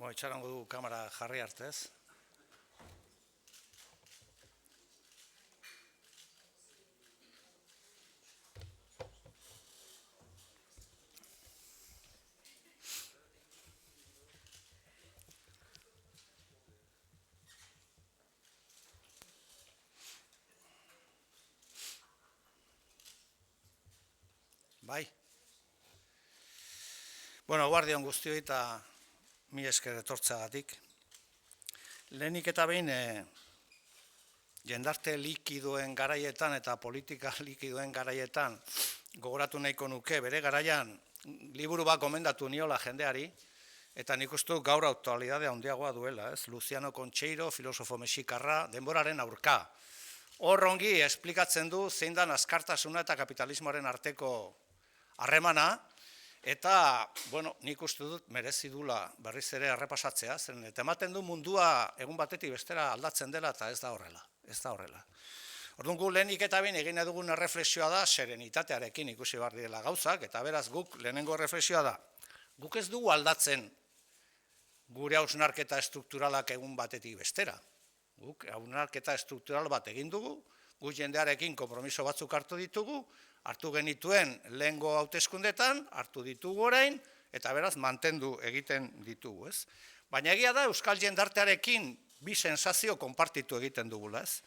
Itxarango du kamera jarri arte, ez? Bai. Guardion guztioi eta mi esker etortzagatik. Lehenik eta behin, jendarte likidoen garaietan eta politika likidoen garaietan gogoratu nahiko nuke, bere garaian liburu bat gomendatu niola jendeari, eta nik uste dut gaur aktualidadea handiagoa duela, ez? Luciano Concheiro, filosofo mexikarra, denboraren aurka. Hor ongi esplikatzen du zein dan azkartasuna eta kapitalismoaren arteko harremana, eta, nik uste dut merezi dula berriz ere errepasatzea, zen eta ematen du mundua egun batetik bestera aldatzen dela eta ez da horrela. Orduan gu lehenik eta behin egin dugun erreflexioa da serenitatearekin ikusi behar direla gauzak, eta beraz guk lehenengo erreflexioa da. Guk ez dugu aldatzen gure hausnarketa estrukturalak egun batetik bestera. Guk hausnarketa estruktural bat egin dugu, guk jendearekin konpromiso batzuk hartu ditugu, hartu genituen lehengo hauteskundetan, hartu ditugu orain, eta beraz mantendu egiten ditugu, ez? Baina egia da euskal jendartearekin bi sensazio konpartitu egiten dugula, ez?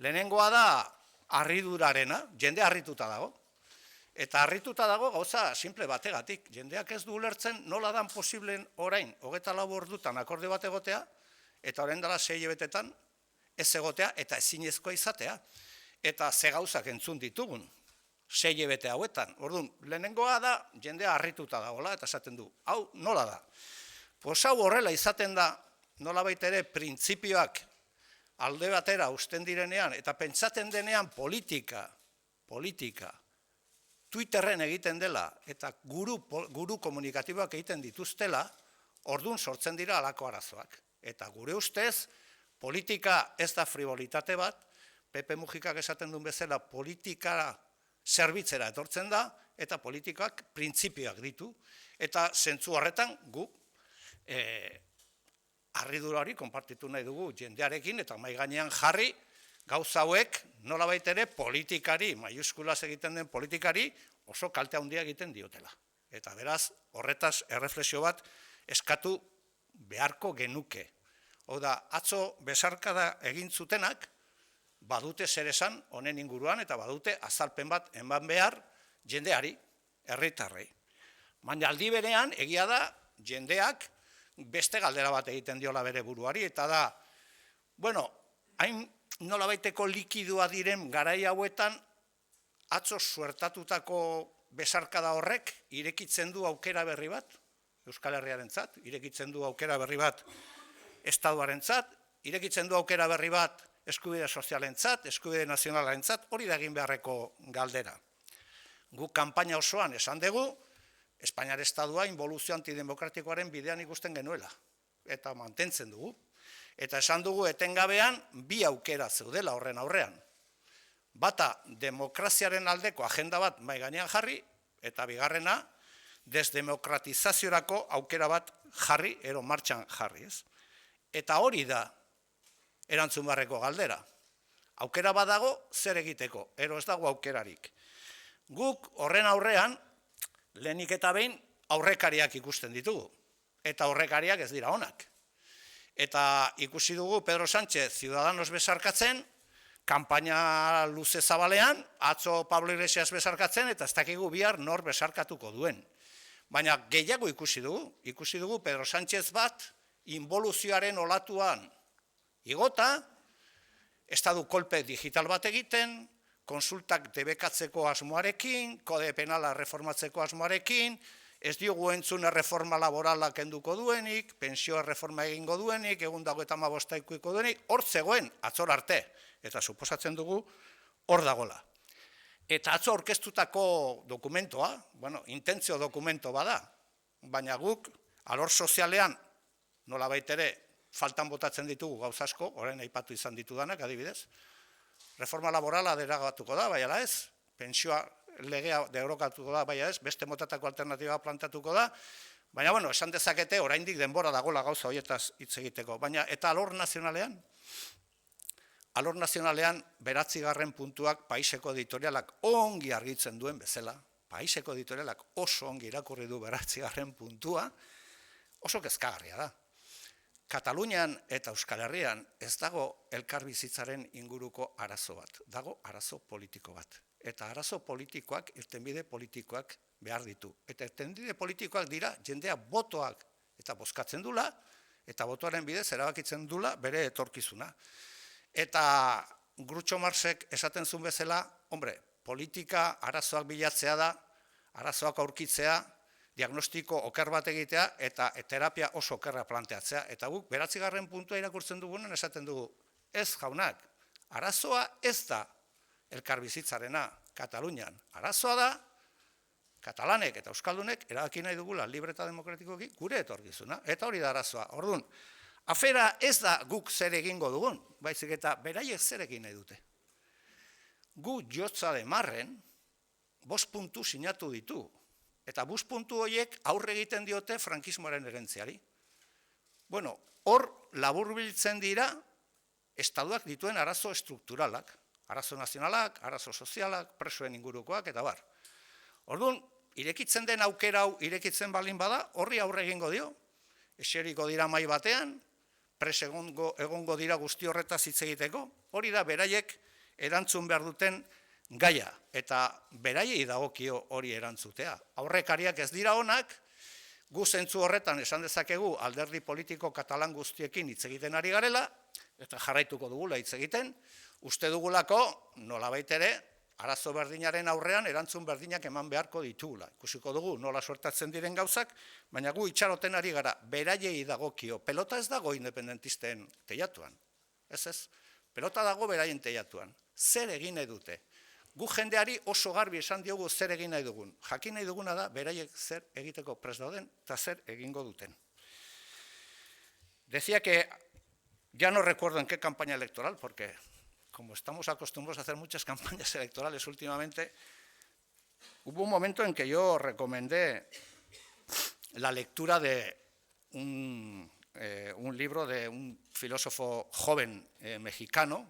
Lehenengoa da harridurarena, jende harrituta dago, eta harrituta dago gauza simple bategatik, jendeak ez du ulertzen nola dan posiblen orain, 24 ordutan akorde bat egotea, eta orain dela 6 hilabetetan ez egotea eta ezinezkoa izatea, eta ze gauzak entzun ditugun, 6 hilabete hauetan. Orduan, lehenengoa da, jendea harrituta dagoela, eta esaten du, hau nola da? Hau horrela izaten da, nola baita ere, printzipioak alde batera usten direnean, eta pentsaten denean politika, Twitterren egiten dela, eta guru komunikatiboak egiten dituztela, orduan sortzen dira halako arazoak. Eta gure ustez, politika ez da frivolitate bat, Pepe Mujikak esaten duen bezala politikara zerbitzera etortzen da, eta politikak printzipioak ditu, eta zentzu horretan gu harridura hori konpartitu nahi dugu jendearekin, eta mahai gainean jarri gauza hauek nolabait ere politikari, maiuskulaz egiten den politikari, oso kalte handia egiten diotela. Eta beraz, horretaz erreflexio bat eskatu beharko genuke. Hau da, atzo besarkada egin zutenak, badute zer esan honen inguruan, eta badute azalpen bat eman behar jendeari, herritarrei. Baina aldi berean, egia da, jendeak beste galdera bat egiten diola bere buruari, eta da, hain nolabaiteko likidua diren garai hauetan, atzo suertatutako besarkada horrek irekitzen du aukera berri bat, Euskal Herriarentzat, irekitzen du aukera berri bat Estatuarentzat, irekitzen du aukera berri bat eskubide sozialentzat, eskubide nazionalarentzat, hori da egin beharreko galdera. Guk kanpaina osoan esan dugu, Espainiar Estatua involuzio antidemokratikoaren bidean ikusten genuela, eta mantentzen dugu. Eta esan dugu etengabean bi aukera zeudela horren aurrean. Bata, demokraziaren aldeko agenda bat mahai gainean jarri, eta bigarrena, desdemokratizaziorako aukera bat jarri, ero martxan jarri, ez? Eta hori da erantzun beharreko galdera. Aukera badago zer egiteko, ero ez dago aukerarik. Guk horren aurrean, lehenik eta behin aurrekariak ikusten ditugu, eta aurrekariak ez dira onak. Eta ikusi dugu Pedro Sánchez Ciudadanos besarkatzen, kanpaina luze zabalean, atzo Pablo Iglesias besarkatzen, eta ez dakigu bihar nor besarkatuko duen. Baina gehiago ikusi dugu Pedro Sánchez bat, involuzioaren olatuan igota, estatu kolpe digital bat egiten, konsultak debekatzeko asmoarekin, kode penala reformatzeko asmoarekin, ez diogu entzun erreforma laborala kenduko duenik, pensioa reforma egingo duenik, egun dago eta 15 ikuiko duenik, hor zegoen atzor arte, eta suposatzen dugu hor dagola. Eta atzo aurkeztutako dokumentoa, intentzio dokumento bada, baina guk alor sozialean nola baitere faltan botatzen ditugu gauzasko, orain aipatu izan ditudanak adibidez, reforma laborala derogatuko da, bai ala ez, pentsioa legea derogatuko da, bai ez, beste motatako alternatiba plantatuko da, Baina, bueno, esan dezakete, oraindik denbora dagoela gauza horietaz hitz egiteko. Baina, eta alor nazionalean? Alor nazionalean, 9. puntuak Paiseko editorialak ongi argitzen duen bezala, Paiseko editorialak oso ongi irakurri du 9. puntua, oso kezkagarria da. Katalunian eta Euskal Herrian ez dago elkarbizitzaren inguruko arazo bat, dago arazo politiko bat. Eta arazo politikoak, irtenbide politikoak behar ditu. Eta irtenbide politikoak dira jendea botoak eta bozkatzen dula, eta botoaren bidez erabakitzen dula bere etorkizuna. Eta Groucho Marxek esaten zuen bezala, hombre, politika arazoak bilatzea da, arazoak aurkitzea, diagnostiko oker bat egitea eta terapia oso okerra planteatzea. Eta guk 9. puntua irakurtzen dugunen esaten dugu, ez jaunak, arazoa ez da elkarbizitzarena Katalunian. Arazoa da, katalanek eta euskaldunek erabaki nahi dugula libre eta demokratikoki gure etorkizuna. Eta hori da arazoa. Orduan, afera ez da guk zer egingo dugun, baizik eta beraiek zer egin nahi dute. Gu jotza de marren, 5 puntu sinatu ditu. Eta 5 puntu horiek aurre egiten diote frankismoaren erentziari. Bueno, hor laburbiltzen dira estatuak dituen arazo estrukturalak, arazo nazionalak, arazo sozialak, presoen ingurukoak, eta bar. Orduan, irekitzen den aukera hau irekitzen balin bada, horri aurre egingo dio, eseriko dira mai batean, egongo dira guzti horretaz hitz egiteko, hori da beraiek erantzun behar duten gaia, eta beraiei dagokio hori erantzutea. Aurrekariak ez dira onak, gu zentzu horretan esan dezakegu alderdi politiko katalan guztiekin hitz egiten ari garela, eta jarraituko dugula hitz egiten, uste dugulako nolabait ere arazo berdinaren aurrean erantzun berdinak eman beharko ditugula. Ikusiko dugu nola suertatzen diren gauzak, baina gu itxaroten ari gara, beraiei dagokio, pelota ez dago independentisten teiatuan. Ez, pelota dago beraien teiatuan. Zer egin nahi dute? Gu jendeari oso garbi esan diogu zer egin nahi dugun. Jakin nahi duguna da, beraiek zer egiteko prest dauden, eta zer egingo duten. Decía que, ya no recuerdo en qué campaña electoral, porque como estamos acostumbrados a hacer muchas campañas electorales últimamente, hubo un momento en que yo recomendé la lectura de un libro de un filósofo joven mexicano,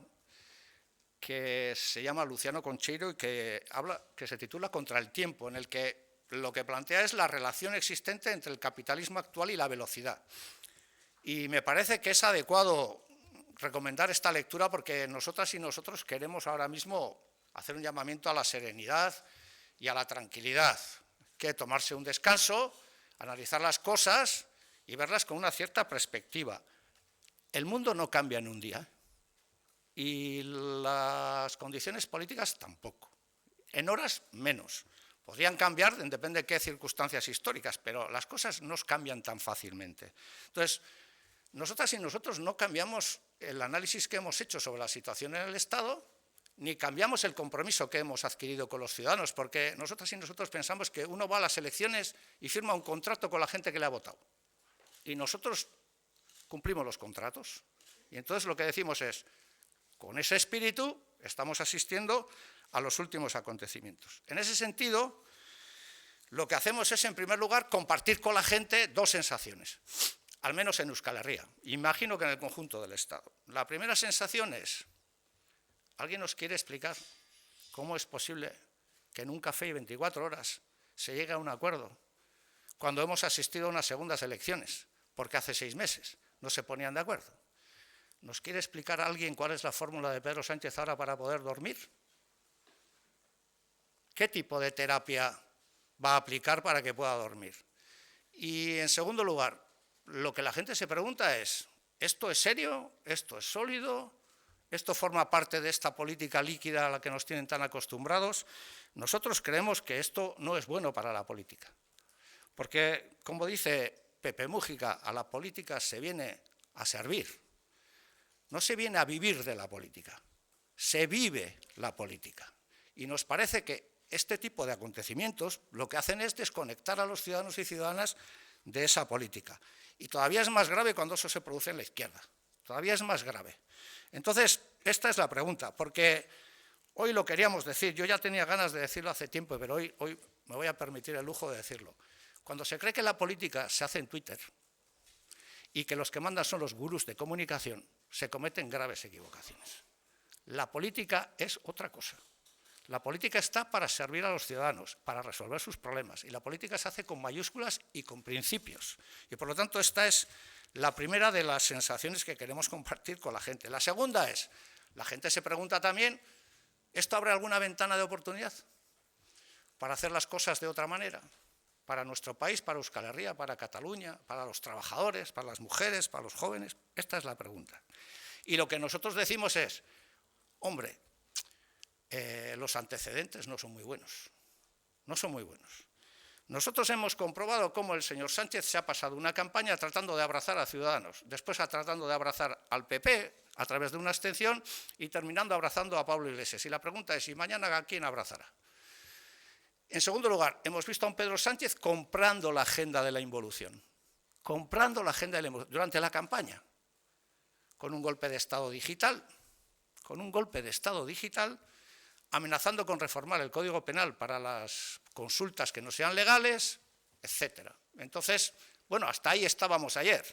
que se llama Luciano Concheiro y que se titula Contra el tiempo, en el que lo que plantea es la relación existente entre el capitalismo actual y la velocidad. Y me parece que es adecuado recomendar esta lectura porque nosotras y nosotros queremos ahora mismo hacer un llamamiento a la serenidad y a la tranquilidad, que tomarse un descanso, analizar las cosas y verlas con una cierta perspectiva. El mundo no cambia en un día. Y las condiciones políticas tampoco. En horas menos. Podrían cambiar, depende de qué circunstancias históricas, pero las cosas no cambian tan fácilmente. Entonces, nosotras y nosotros no cambiamos el análisis que hemos hecho sobre la situación en el Estado, ni cambiamos el compromiso que hemos adquirido con los ciudadanos, porque nosotras y nosotros pensamos que uno va a las elecciones y firma un contrato con la gente que le ha votado. Y nosotros cumplimos los contratos. Y entonces lo que decimos es, con ese espíritu estamos asistiendo a los últimos acontecimientos. En ese sentido, lo que hacemos es, en primer lugar, compartir con la gente 2 sensaciones, al menos en Euskal Herria, imagino que en el conjunto del Estado. La primera sensación es, ¿alguien nos quiere explicar cómo es posible que en un café y 24 horas se llegue a un acuerdo cuando hemos asistido a unas segundas elecciones? Porque hace 6 meses no se ponían de acuerdo. ¿Nos quiere explicar alguien cuál es la fórmula de Pedro Sánchez ahora para poder dormir? ¿Qué tipo de terapia va a aplicar para que pueda dormir? Y en segundo lugar, lo que la gente se pregunta es, ¿esto es serio? ¿Esto es sólido? ¿Esto forma parte de esta política líquida a la que nos tienen tan acostumbrados? Nosotros creemos que esto no es bueno para la política. Porque, como dice Pepe Mújica, a la política se viene a servir. No se viene a vivir de la política, se vive la política. Y nos parece que este tipo de acontecimientos lo que hacen es desconectar a los ciudadanos y ciudadanas de esa política. Y todavía es más grave cuando eso se produce en la izquierda, todavía es más grave. Entonces, esta es la pregunta, porque hoy lo queríamos decir, yo ya tenía ganas de decirlo hace tiempo, pero hoy me voy a permitir el lujo de decirlo. Cuando se cree que la política se hace en Twitter y que los que mandan son los gurús de comunicación, se cometen graves equivocaciones. La política es otra cosa. La política está para servir a los ciudadanos, para resolver sus problemas, y la política se hace con mayúsculas y con principios. Y por lo tanto, esta es la primera de las sensaciones que queremos compartir con la gente. La segunda es, la gente se pregunta también, ¿esto abre alguna ventana de oportunidad para hacer las cosas de otra manera? Para nuestro país, para Euskal Herria, para Cataluña, para los trabajadores, para las mujeres, para los jóvenes. Esta es la pregunta. Y lo que nosotros decimos es, hombre, los antecedentes no son muy buenos. No son muy buenos. Nosotros hemos comprobado cómo el señor Sánchez se ha pasado una campaña tratando de abrazar a Ciudadanos, después tratando de abrazar al PP a través de una abstención y terminando abrazando a Pablo Iglesias. Y la pregunta es, ¿y mañana a quién abrazará? En segundo lugar, hemos visto a un Pedro Sánchez comprando la agenda de la involución, durante la campaña, con un golpe de Estado digital, amenazando con reformar el Código Penal para las consultas que no sean legales, etcétera. Entonces, bueno, hasta ahí estábamos ayer.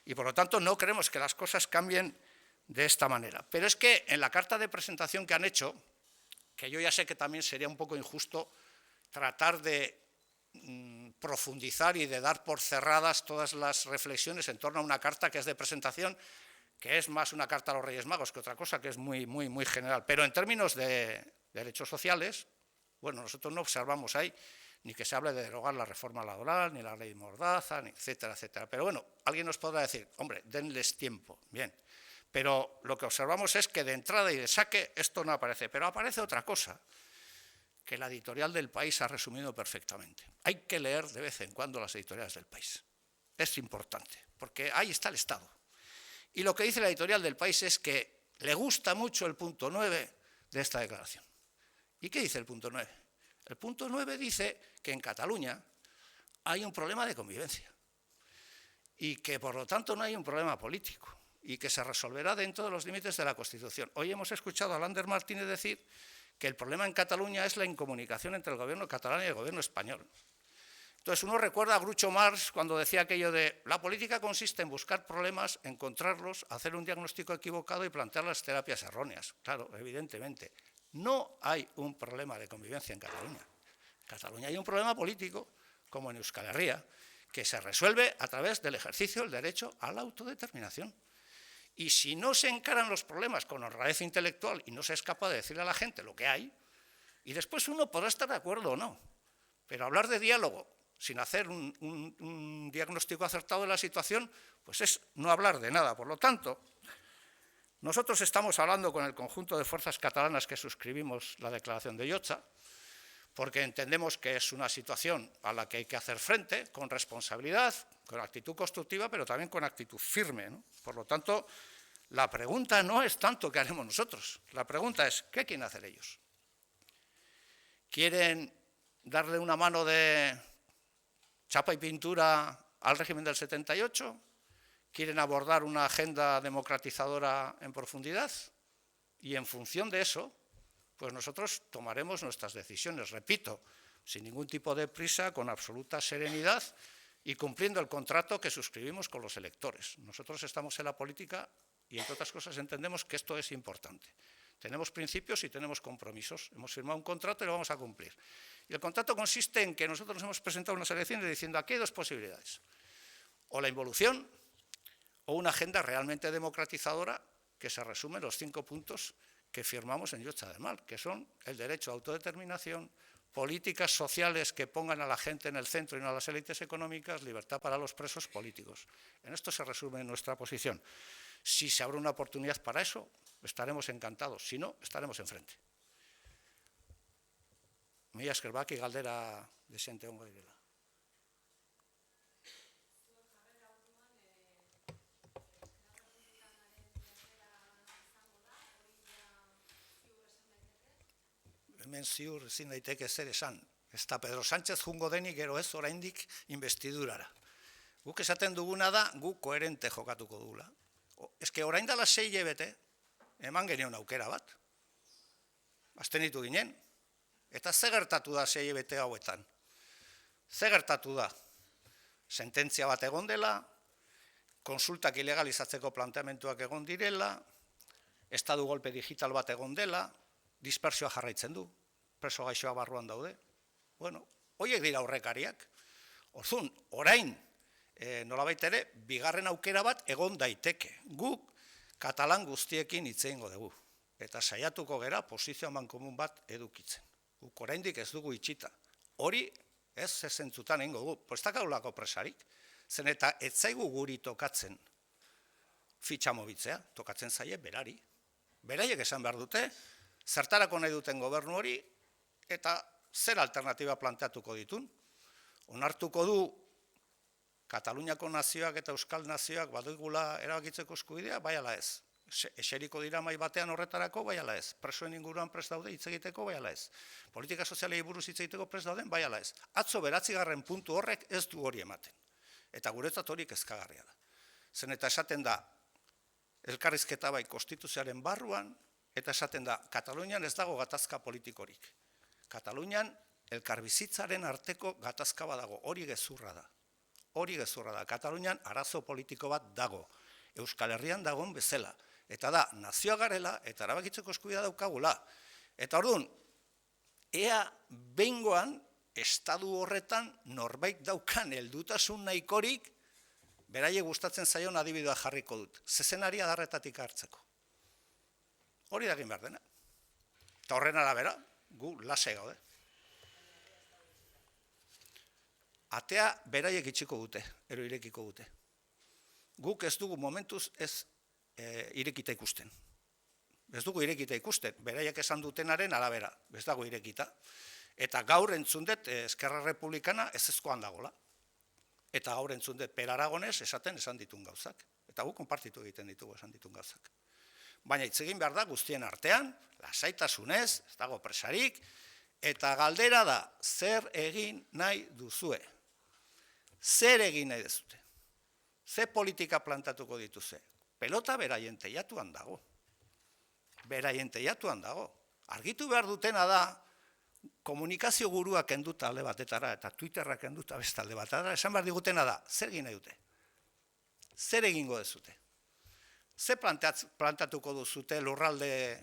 Y por lo tanto no creemos que las cosas cambien de esta manera. Pero es que en la carta de presentación que han hecho, que yo ya sé que también sería un poco injusto tratar de profundizar y de dar por cerradas todas las reflexiones en torno a una carta que es de presentación, que es más una carta a los Reyes Magos que otra cosa, que es muy general. Pero en términos de derechos sociales, bueno, nosotros no observamos ahí ni que se hable de derogar la reforma laboral, ni la ley Mordaza, ni etcétera, etcétera. Pero bueno, alguien nos podrá decir, hombre, denles tiempo, bien. Pero lo que observamos es que de entrada y de saque esto no aparece. Pero aparece otra cosa, que la editorial del País ha resumido perfectamente. Hay que leer de vez en cuando las editoriales del País. Es importante, porque ahí está el Estado. Y lo que dice la editorial del País es que le gusta mucho el punto 9 de esta declaración. ¿Y qué dice el punto 9? El punto 9 dice que en Cataluña hay un problema de convivencia y que por lo tanto no hay un problema político y que se resolverá dentro de los límites de la Constitución. Hoy hemos escuchado a Lander Martínez decir que el problema en Cataluña es la incomunicación entre el gobierno catalán y el gobierno español. Entonces uno recuerda a Groucho Marx cuando decía aquello de la política consiste en buscar problemas, encontrarlos, hacer un diagnóstico equivocado y plantear las terapias erróneas. Claro, evidentemente, no hay un problema de convivencia en Cataluña. En Cataluña hay un problema político, como en Euskal Herria, que se resuelve a través del ejercicio del derecho a la autodeterminación. Y si no se encaran los problemas con honradez intelectual y no se es capaz de decirle a la gente lo que hay, y después uno podrá estar de acuerdo o no, pero hablar de diálogo sin hacer un diagnóstico acertado de la situación, pues es no hablar de nada. Por lo tanto, nosotros estamos hablando con el conjunto de fuerzas catalanas que suscribimos la declaración de Llotja, porque entendemos que es una situación a la que hay que hacer frente con responsabilidad, con actitud constructiva, pero también con actitud firme, ¿no? Por lo tanto, la pregunta no es tanto qué haremos nosotros, la pregunta es ¿qué quieren hacer ellos? ¿Quieren darle una mano de chapa y pintura al régimen del 78? ¿Quieren abordar una agenda democratizadora en profundidad? Y en función de eso, pues nosotros tomaremos nuestras decisiones, repito, sin ningún tipo de prisa, con absoluta serenidad y cumpliendo el contrato que suscribimos con los electores. Nosotros estamos en la política y, entre otras cosas, entendemos que esto es importante. Tenemos principios y tenemos compromisos. Hemos firmado un contrato y lo vamos a cumplir. Y el contrato consiste en que nosotros nos hemos presentado unas elecciones diciendo aquí hay dos posibilidades. O la involución o una agenda realmente democratizadora que se resume en los 5 puntos que firmamos en Llotja del Mar, que son el derecho a autodeterminación, políticas sociales que pongan a la gente en el centro y no a las élites económicas, libertad para los presos políticos. En esto se resume nuestra posición. Si se abre una oportunidad para eso, estaremos encantados. Si no, estaremos enfrente. Mila esker, baki galdera desente ongo direla. Hemen ziur ezin daiteke zer esan. Ez da Pedro Sánchez jungo denik gero ez oraindik investidurara. Guk esaten duguna da, guk koherente jokatuko dugula. Ez que orain dela 6 hilabete, eman genion aukera bat. Abstenitu ginen. Eta ze gertatu da 6 hilabete hauetan? Ze gertatu da? Sententzia bat egon dela, konsultak ilegalizatzeko planteamentuak egon direla, estadu golpe digital bat egon dela, dispersioa jarraitzen du, preso gaixoa barruan daude. Bueno, horiek dira aurrekariak. Orduan, orain, nolabait ere, bigarren aukera bat egon daiteke. Guk katalan guztiekin hitz egingo dugu. Eta saiatuko gera posizio amankomun bat edukitzen. Guk oraindik ez dugu itxita. Hori ez zentzutan egingo dugu. Postakagulako presarik. Zen eta ez zaigu guri tokatzen fitxa mobitzea, tokatzen zaie berari. Beraiek esan behar dute, zertarako nahi duten gobernu hori, eta zer alternatiba planteatuko ditun. Onartuko du Kataluniako nazioak eta Euskal nazioak badugula erabakitzeko eskubidea, bai ala ez. Eseriko dira mai batean horretarako, bai ala ez. Presoen inguruan prest daude hitz egiteko, bai ala ez. Politika sozialei buruz hitz egiteko prest dauden, bai ala ez. Atzo 9. puntu horrek ez du hori ematen. Eta guretzat hori kezkagarria da. Zen eta esaten da, elkarrizketa bai konstituzioaren barruan, eta esaten da, Katalunian ez dago gatazka politikorik. Katalunian elkarbizitzaren arteko gatazka badago, hori gezurra da. Hori gezurra da. Katalunian arazo politiko bat dago. Euskal Herrian dagoen bezala. Eta da, nazioa garela eta erabakitzeko eskubidea daukagula. Eta orduan, ea behingoan, estadu horretan norbait daukan heldutasun nahikorik, beraiek gustatzen zaion adibidea jarriko dut. Zezenari adarretatik hartzeko. Hori da egin behar dena. Eta horren arabera, gu lasai gaude. Atea beraiek itxiko dute, ero irekiko dute. Guk ez dugu momentuz ez irekita ikusten. Ez dugu irekita ikusten, beraiek esan dutenaren arabera, ez dago irekita. Eta gaur entzun dut Eskerra Republikana ez ezkoan dagola. Eta gaur entzun dut Per Aragones esan ditun gauzak. Eta guk konpartitu egiten ditugu esan ditun gauzak. Baina hitz egin behar da guztien artean, lasaitasunez, ez dago presarik, eta galdera da, zer egin nahi duzue? Zer egin nahi duzute? Ze politika plantatuko dituze? Pelota beraien teiatuan dago. Beraien teiatuan dago. Argitu behar dutena da, komunikazio guruak kenduta alde batetara, eta Twitterrak kenduta beste alde batetara, esan behar digutena da, zer egin nahi dute? Zer egingo duzute? Zer plantatuko duzute lurralde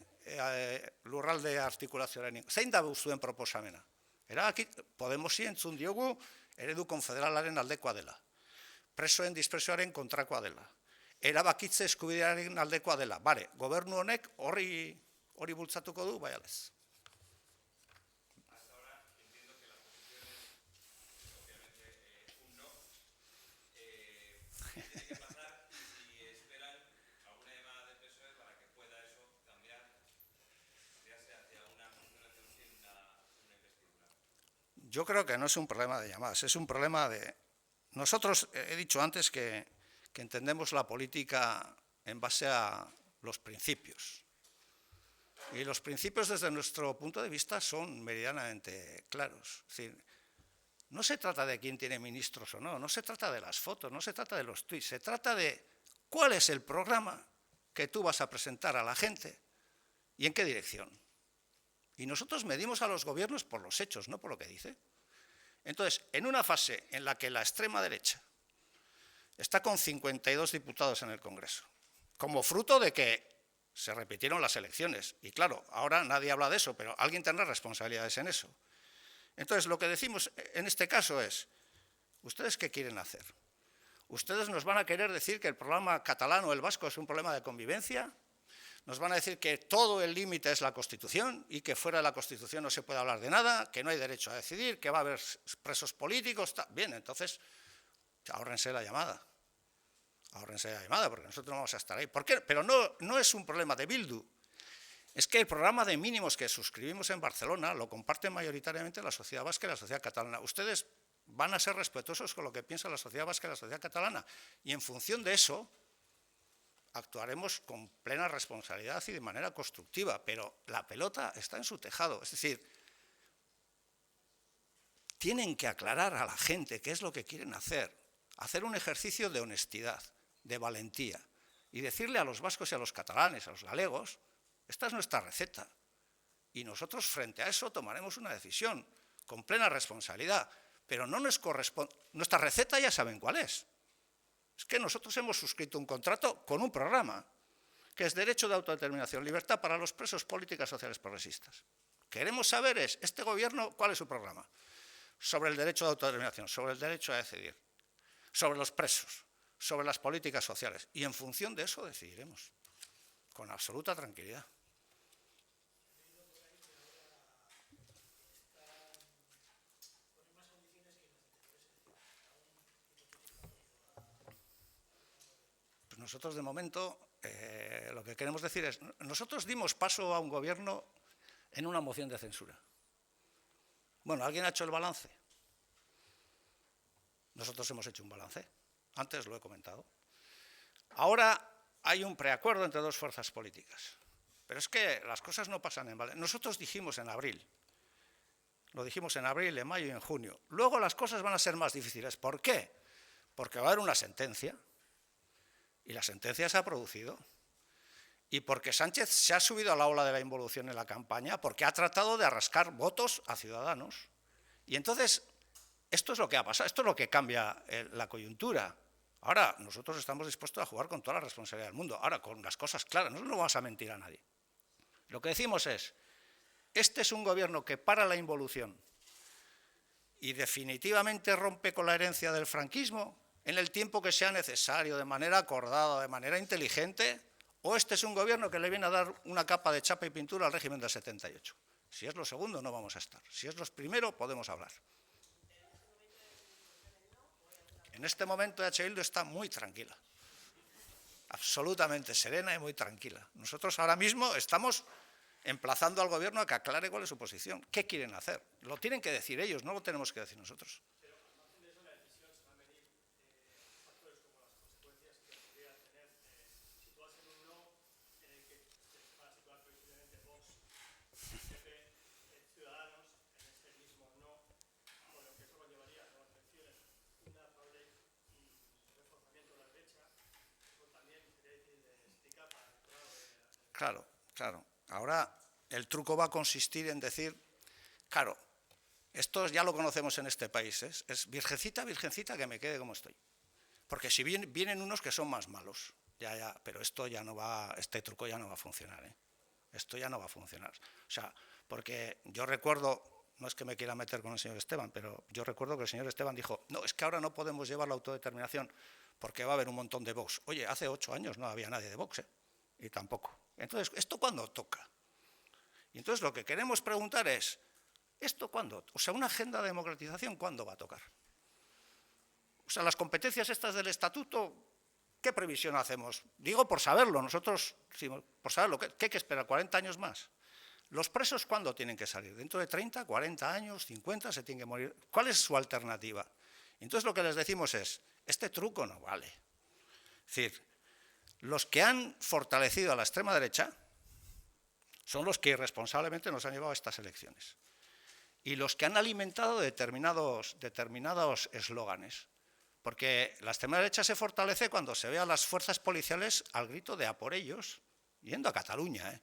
artikulazioaren? Zein da zuen proposamena? Podemosi entzun diogu, eredu konfederalaren aldekoa dela. Presoen dispresioaren kontrakoa dela. Erabakitze eskubidearen aldekoa dela. Bare, gobernu honek hori bultzatuko du, bai alez. Yo creo que no es un problema de llamadas, es un problema de... Nosotros, he dicho antes que entendemos la política en base a los principios. Y los principios desde nuestro punto de vista son meridianamente claros. Es decir, no se trata de quién tiene ministros o no, no se trata de las fotos, no se trata de los tuits, se trata de cuál es el programa que tú vas a presentar a la gente y en qué dirección. Y nosotros medimos a los gobiernos por los hechos, no por lo que dice. Entonces, en una fase en la que la extrema derecha está con 52 diputados en el Congreso, como fruto de que se repitieron las elecciones, y claro, ahora nadie habla de eso, pero alguien tendrá responsabilidades en eso. Entonces, lo que decimos en este caso es, ¿ustedes qué quieren hacer? ¿Ustedes nos van a querer decir que el problema catalán o el vasco es un problema de convivencia? Nos van a decir que todo el límite es la Constitución y que fuera de la Constitución no se puede hablar de nada, que no hay derecho a decidir, que va a haber presos políticos. Bien, entonces, ahórrense la llamada. Ahórrense la llamada, porque nosotros no vamos a estar ahí. ¿Por qué? Pero no es un problema de Bildu. Es que el programa de mínimos que suscribimos en Barcelona lo comparten mayoritariamente la sociedad vasca y la sociedad catalana. Ustedes van a ser respetuosos con lo que piensa la sociedad vasca y la sociedad catalana. Y en función de eso, actuaremos con plena responsabilidad y de manera constructiva, pero la pelota está en su tejado. Es decir, tienen que aclarar a la gente qué es lo que quieren hacer un ejercicio de honestidad, de valentía, y decirle a los vascos y a los catalanes, a los galegos, esta es nuestra receta, y nosotros frente a eso tomaremos una decisión con plena responsabilidad, pero no nos corresponde. Nuestra receta ya saben cuál es. Es que nosotros hemos suscrito un contrato con un programa, que es derecho de autodeterminación, libertad para los presos, políticas sociales progresistas. Queremos saber este gobierno, ¿cuál es su programa? Sobre el derecho de autodeterminación, sobre el derecho a decidir, sobre los presos, sobre las políticas sociales. Y en función de eso decidiremos, con absoluta tranquilidad. Pues nosotros, de momento, lo que queremos decir es, nosotros dimos paso a un gobierno en una moción de censura. Bueno, ¿alguien ha hecho el balance? Nosotros hemos hecho un balance, antes lo he comentado. Ahora hay un preacuerdo entre dos fuerzas políticas, pero es que las cosas no pasan en balance. Nosotros dijimos en abril, lo dijimos en abril, en mayo y en junio. Luego las cosas van a ser más difíciles. ¿Por qué? Porque va a haber una sentencia, y la sentencia se ha producido. Y porque Sánchez se ha subido a la ola de la involución en la campaña, porque ha tratado de arrascar votos a Ciudadanos. Y entonces, esto es lo que ha pasado, esto es lo que cambia la coyuntura. Ahora, nosotros estamos dispuestos a jugar con toda la responsabilidad del mundo, ahora con las cosas claras, nosotros no vamos a mentir a nadie. Lo que decimos es, este es un gobierno que para la involución y definitivamente rompe con la herencia del franquismo en el tiempo que sea necesario, de manera acordada, de manera inteligente, o este es un gobierno que le viene a dar una capa de chapa y pintura al régimen del 78. Si es lo segundo, no vamos a estar. Si es lo primero, podemos hablar. En este momento EH Bildu está muy tranquila, absolutamente serena y muy tranquila. Nosotros ahora mismo estamos emplazando al gobierno a que aclare cuál es su posición. ¿Qué quieren hacer? Lo tienen que decir ellos, no lo tenemos que decir nosotros. Claro, claro. Ahora el truco va a consistir en decir, claro, esto ya lo conocemos en este país, es virgencita, virgencita, que me quede como estoy. Porque si vienen unos que son más malos, pero esto ya no va, este truco ya no va a funcionar, ¿eh? Esto ya no va a funcionar. O sea, porque yo recuerdo, no es que me quiera meter con el señor Esteban, pero yo recuerdo que el señor Esteban dijo, no, es que ahora no podemos llevar la autodeterminación porque va a haber un montón de Vox. Oye, hace 8 años no había nadie de Vox, ¿eh? Y tampoco. Entonces, ¿esto cuándo toca? Y entonces lo que queremos preguntar es, ¿esto cuándo? O sea, una agenda de democratización, ¿cuándo va a tocar? O sea, las competencias estas del estatuto, ¿qué previsión hacemos? Digo por saberlo, nosotros, por saberlo, ¿qué hay que esperar? ¿40 años más? ¿Los presos cuándo tienen que salir? ¿Dentro de 30, 40 años, 50 se tienen que morir? ¿Cuál es su alternativa? Entonces lo que les decimos es, este truco no vale. Es decir, los que han fortalecido a la extrema derecha son los que irresponsablemente nos han llevado a estas elecciones. Y los que han alimentado determinados eslóganes. Porque la extrema derecha se fortalece cuando se ve a las fuerzas policiales al grito de a por ellos, yendo a Cataluña, ¿eh?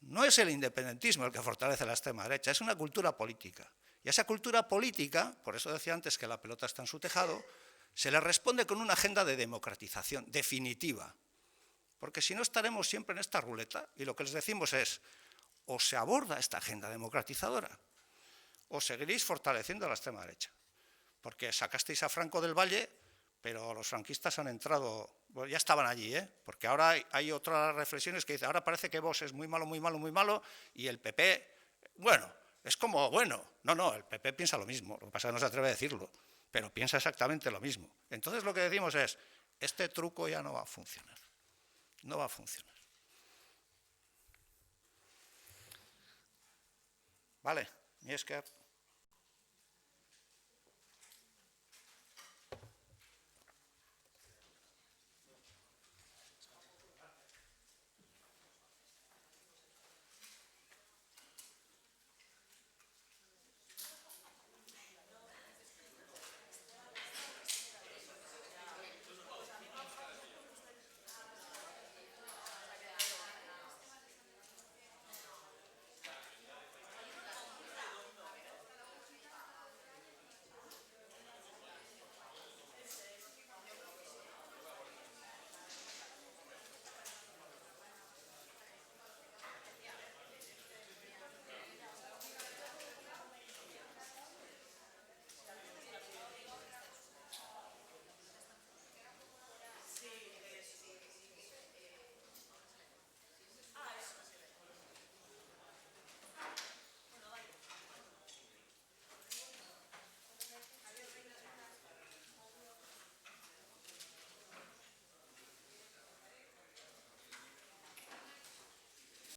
No es el independentismo el que fortalece la extrema derecha, es una cultura política. Y a esa cultura política, por eso decía antes que la pelota está en su tejado, se le responde con una agenda de democratización definitiva. Porque si no estaremos siempre en esta ruleta y lo que les decimos es, o se aborda esta agenda democratizadora o seguiréis fortaleciendo a la extrema derecha. Porque sacasteis a Franco del Valle, pero los franquistas han entrado, bueno, ya estaban allí, porque ahora hay otras reflexiones que dicen, ahora parece que Vox es muy malo, muy malo, muy malo, y el PP, bueno, es como, bueno, no, el PP piensa lo mismo, lo que pasa es que no se atreve a decirlo, pero piensa exactamente lo mismo. Entonces lo que decimos es, este truco ya no va a funcionar, no va a funcionar. Vale, mi esker.